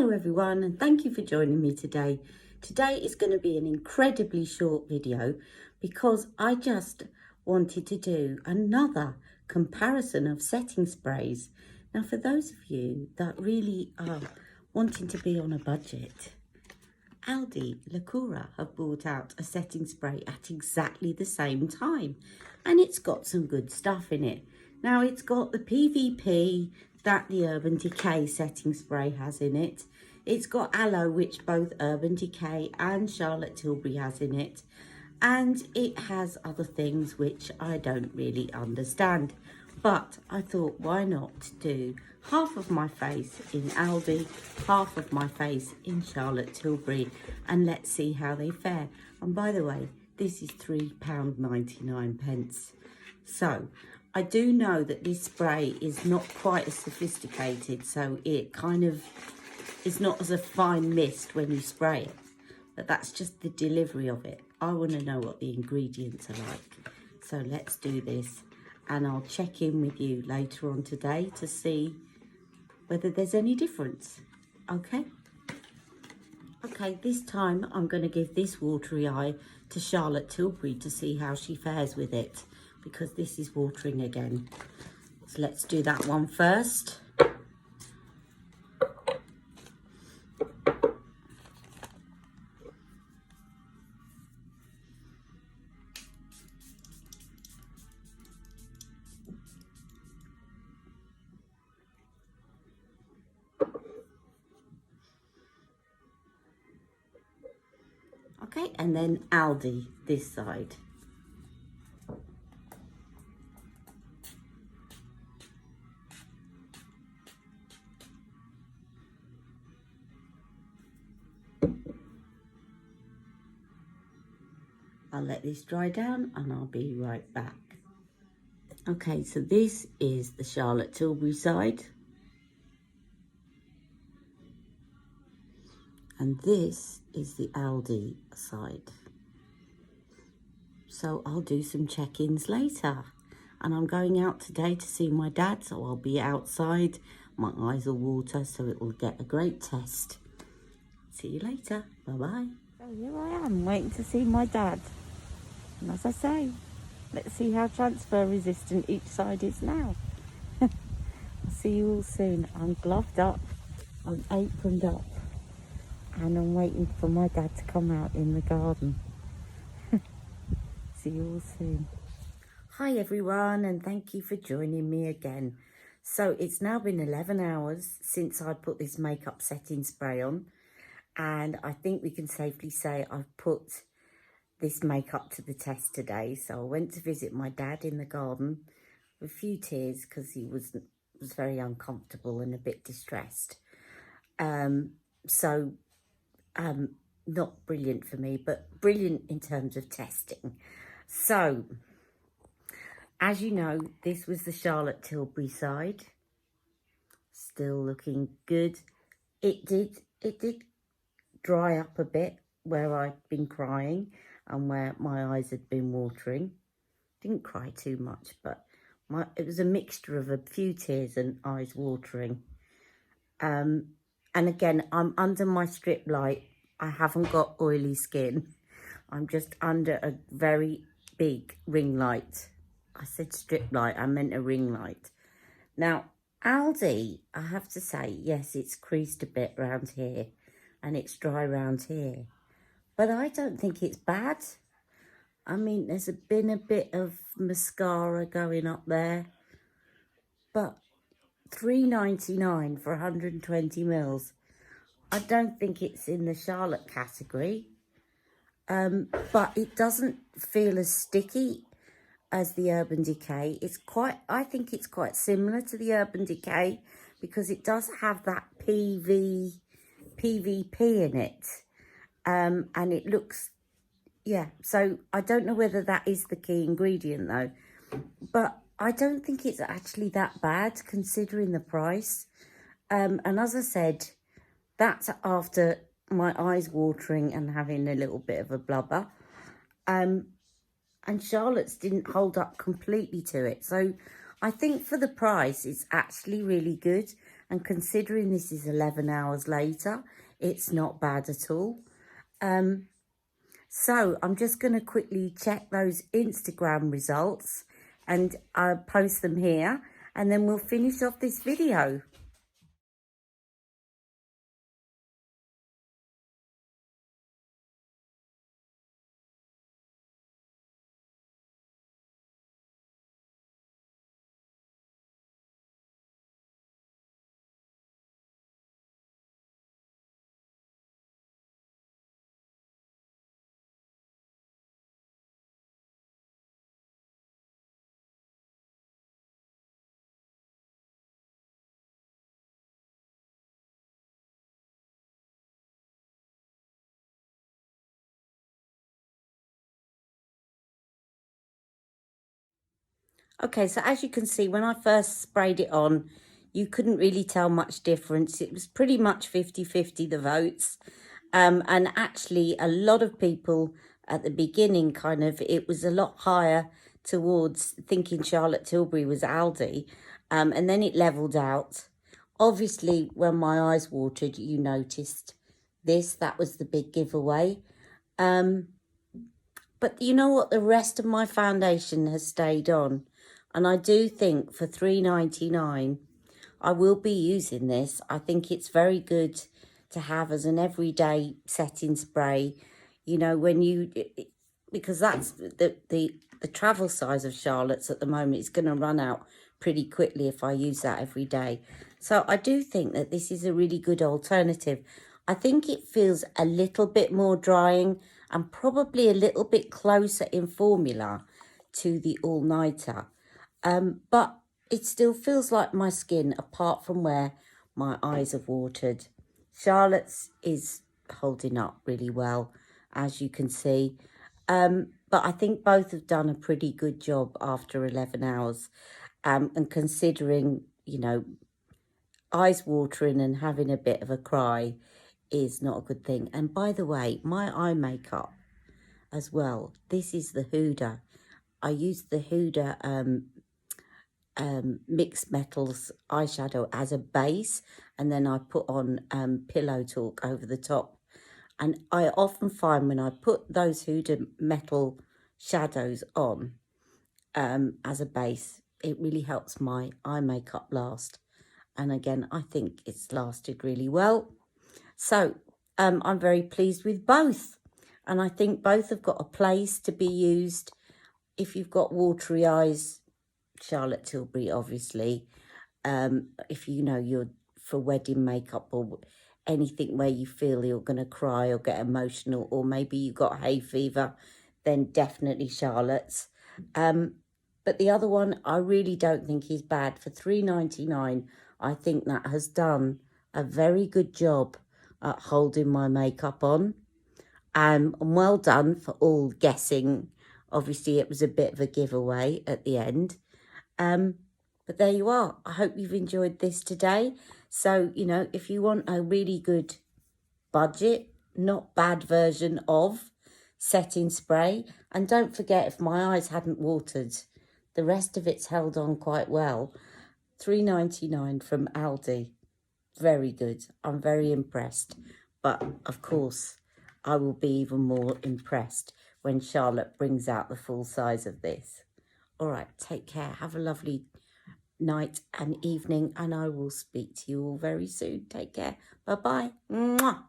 Hello everyone, and thank you for joining me today. Today is going to be an incredibly short video because I just wanted to do another comparison of setting sprays. Now for those of you that really are wanting to be on a budget, Aldi Lacura have brought out a setting spray at exactly the same time, and it's got some good stuff in it. Now it's got the PVP that the Urban Decay setting spray has in it. It's got aloe, which both Urban Decay and Charlotte Tilbury has in it, and it has other things which I don't really understand. But I thought, why not do half of my face in Aldi, half of my face in Charlotte Tilbury, and let's see how they fare. And by the way, this is £3.99. So I do know that this spray is not quite as sophisticated, so it kind of is not as a fine mist when you spray it, but that's just the delivery of it. I want to know what the ingredients are like. So let's do this, and I'll check in with you later on today to see whether there's any difference. Okay, this time I'm going to give this watery eye to Charlotte Tilbury to see how she fares with it, because this is watering again. So let's do that one first. Okay, and then Aldi this side. I'll let this dry down and I'll be right back. Okay, so this is the Charlotte Tilbury side. And this is the Aldi side. So I'll do some check-ins later. And I'm going out today to see my dad, so I'll be outside. My eyes will water, so it will get a great test. See you later. Bye-bye. So here I am, waiting to see my dad. And as I say, let's see how transfer resistant each side is now. I'll see you all soon. I'm gloved up, I'm aproned up, and I'm waiting for my dad to come out in the garden. See you all soon. Hi everyone, and thank you for joining me again. So it's now been 11 hours since I put this makeup setting spray on, and I think we can safely say I've put this makeup to the test today. So I went to visit my dad in the garden with a few tears because he was very uncomfortable and a bit distressed. Not brilliant for me, but brilliant in terms of testing. So, as you know, this was the Charlotte Tilbury side. Still looking good. It did dry up a bit where I'd been crying and where my eyes had been watering. Didn't cry too much, but it was a mixture of a few tears and eyes watering. And again, I'm under my strip light. I haven't got oily skin. I'm just under a very big ring light. I said strip light, I meant a ring light. Now, Aldi, I have to say, yes, it's creased a bit around here and it's dry around here. But I don't think it's bad. I mean, there's been a bit of mascara going up there. But £3.99 for 120 mils. I don't think it's in the Charlotte category. But it doesn't feel as sticky as the Urban Decay. I think it's quite similar to the Urban Decay because it does have that PVP in it. And it looks, yeah, so I don't know whether that is the key ingredient though, but I don't think it's actually that bad considering the price. And as I said, that's after my eyes watering and having a little bit of a blubber. And Charlotte's didn't hold up completely to it. So I think for the price, it's actually really good. And considering this is 11 hours later, it's not bad at all. So I'm just going to quickly check those Instagram results and I'll post them here, and then we'll finish off this video. Okay, so as you can see, when I first sprayed it on, you couldn't really tell much difference. It was pretty much 50-50, the votes. And actually, a lot of people at the beginning it was a lot higher towards thinking Charlotte Tilbury was Aldi. And then it leveled out. Obviously, when my eyes watered, you noticed this. That was the big giveaway. But you know what? The rest of my foundation has stayed on. And I do think for $3.99, I will be using this. I think it's very good to have as an everyday setting spray. You know, because that's the travel size of Charlotte's at the moment is going to run out pretty quickly if I use that every day. So I do think that this is a really good alternative. I think it feels a little bit more drying and probably a little bit closer in formula to the all-nighter. But it still feels like my skin, apart from where my eyes have watered. Charlotte's is holding up really well, as you can see. But I think both have done a pretty good job after 11 hours. And considering, you know, eyes watering and having a bit of a cry is not a good thing. And by the way, my eye makeup as well, this is the Huda. I used the Huda mixed metals eyeshadow as a base, and then I put on Pillow Talk over the top. And I often find when I put those Huda metal shadows on as a base, it really helps my eye makeup last. And again, I think it's lasted really well. So I'm very pleased with both. And I think both have got a place to be used if you've got watery eyes. Charlotte Tilbury, obviously. If you know you're for wedding makeup or anything where you feel you're going to cry or get emotional, or maybe you got hay fever, then definitely Charlotte's. But the other one, I really don't think is bad. For $3.99, I think that has done a very good job at holding my makeup on. And well done for all guessing. Obviously, it was a bit of a giveaway at the end. But there you are. I hope you've enjoyed this today. So, you know, if you want a really good budget, not bad version of setting spray, and don't forget, if my eyes hadn't watered, the rest of it's held on quite well. $3.99 from Aldi. Very good. I'm very impressed. But, of course, I will be even more impressed when Charlotte brings out the full size of this. All right, take care. Have a lovely night and evening, and I will speak to you all very soon. Take care. Bye-bye. Mwah.